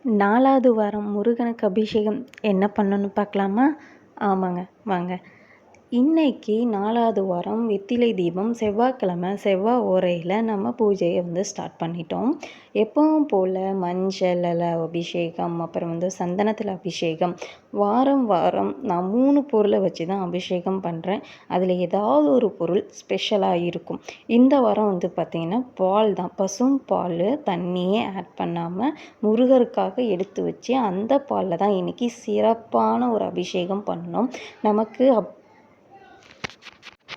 4வது வாரம் முருகனுக்கு அபிஷேகம் என்ன பண்ணணும்னு பார்க்கலாமா? ஆமாங்க, வாங்க. இன்னைக்கு 4வது வாரம் வெற்றிலை தீபம் செவ்வாய்க்கிழமை செவ்வாய் ஓரையில் நம்ம பூஜையை ஸ்டார்ட் பண்ணிட்டோம். எப்பவும் போல் மஞ்சளில் அபிஷேகம், அப்புறம் சந்தனத்தில் அபிஷேகம், வாரம் வாரம் நான் 3 பொருளை வச்சு தான் அபிஷேகம் பண்ணுறேன். அதில் ஏதாவது ஒரு பொருள் ஸ்பெஷலாக இருக்கும். இந்த வாரம் பார்த்திங்கன்னா பால் தான், பசும் பால், தண்ணியே ஆட் பண்ணாமல் முருகருக்காக எடுத்து வச்சு அந்த பாலில் தான் இன்றைக்கி சிறப்பான ஒரு அபிஷேகம் பண்ணணும்.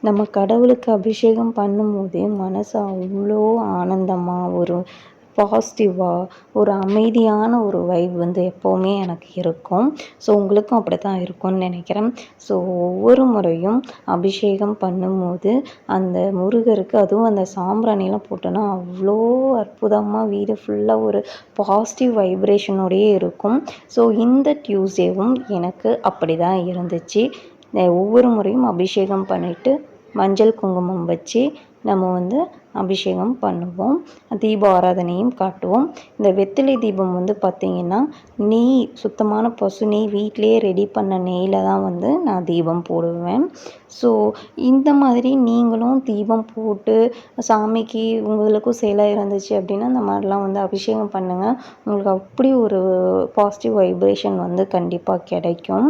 நம்ம கடவுளுக்கு அபிஷேகம் பண்ணும்போதே மனசு அவ்வளோ ஆனந்தமாக, ஒரு பாசிட்டிவாக, ஒரு அமைதியான ஒரு வைப் எப்போவுமே எனக்கு இருக்கும். ஸோ உங்களுக்கும் அப்படி தான் இருக்கும்னு நினைக்கிறேன். ஸோ ஒவ்வொரு முறையும் அபிஷேகம் பண்ணும்போது அந்த முருகருக்கு, அதுவும் அந்த சாம்பிராணிலாம் போட்டோன்னா அவ்வளோ அற்புதமாக வீடு ஃபுல்லாக ஒரு பாசிட்டிவ் வைப்ரேஷனோடையே இருக்கும். ஸோ இந்த டியூஸ்டேவும் எனக்கு அப்படி தான் இருந்துச்சு. ஒவ்வொரு முறையும் அபிஷேகம் பண்ணிவிட்டு மஞ்சள் குங்குமம் வச்சு நம்ம அபிஷேகம் பண்ணுவோம். தீப ஆராதனையும் காட்டுவோம். இந்த வெற்றிலை தீபம் பார்த்திங்கன்னா நெய், சுத்தமான பசு நெய், வீட்டிலே ரெடி பண்ண நெய்யில் தான் நான் தீபம் போடுவேன். ஸோ இந்த மாதிரி நீங்களும் தீபம் போட்டு சாமிக்கு உங்களுக்கும் சேலாக இருந்துச்சு அப்படின்னா இந்த மாதிரிலாம் அபிஷேகம் பண்ணுங்கள். உங்களுக்கு அப்படி ஒரு பாசிட்டிவ் வைப்ரேஷன் கண்டிப்பாக கிடைக்கும்.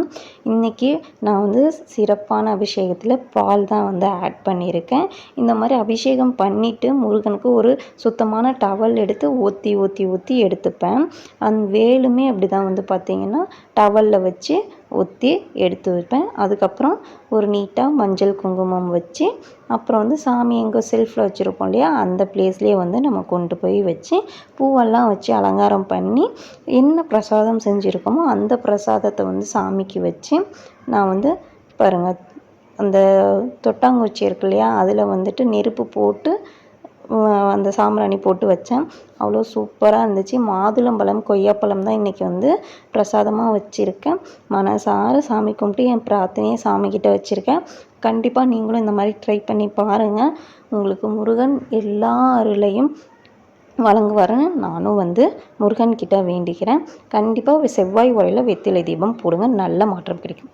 இன்றைக்கி நான் சிறப்பான அபிஷேகத்தில் பால் தான் ஆட் பண்ணியிருக்கேன். இந்த மாதிரி அபிஷேகம் பண்ணிவிட்டு முருகனுக்கு ஒரு சுத்தமான டவல் எடுத்து ஊற்றி ஊற்றி ஊற்றி எடுத்துப்பேன். அந்த வேலுமே அப்படி தான் பார்த்திங்கன்னா டவலில் வச்சு ஊற்றி எடுத்து வைப்பேன். அதுக்கப்புறம் ஒரு நீட்டாக மஞ்சள் குங்குமம் வச்சு, அப்புறம் சாமி எங்கே செல்ஃபில் வச்சுருப்போம் இல்லையா, அந்த பிளேஸ்லேயே நம்ம கொண்டு போய் வச்சு பூவெல்லாம் வச்சு அலங்காரம் பண்ணி என்ன பிரசாதம் செஞ்சுருக்கோமோ அந்த பிரசாதத்தை சாமிக்கு வச்சு நான் பாருங்கள், அந்த தொட்டாங்குச்சி இருக்கு இல்லையா, அதில் நெருப்பு போட்டு அந்த சாம்பிராணி போட்டு வச்சேன். அவ்வளோ சூப்பராக இருந்துச்சு. மாதுளம்பழம், கொய்யாப்பழம் தான் இன்றைக்கி பிரசாதமாக வச்சுருக்கேன். மனசார சாமி கும்பிட்டு என் பிரார்த்தனையை சாமிக்கிட்ட வச்சுருக்கேன். கண்டிப்பாக நீங்களும் இந்த மாதிரி ட்ரை பண்ணி பாருங்கள். உங்களுக்கு முருகன் எல்லா அருளையும் வழங்குவாருன்னு நானும் முருகன்கிட்ட வேண்டிக்கிறேன். கண்டிப்பாக செவ்வாய் ஓரையில் வெற்றிலை தீபம் போடுங்க, நல்ல மாற்றம் கிடைக்கும்.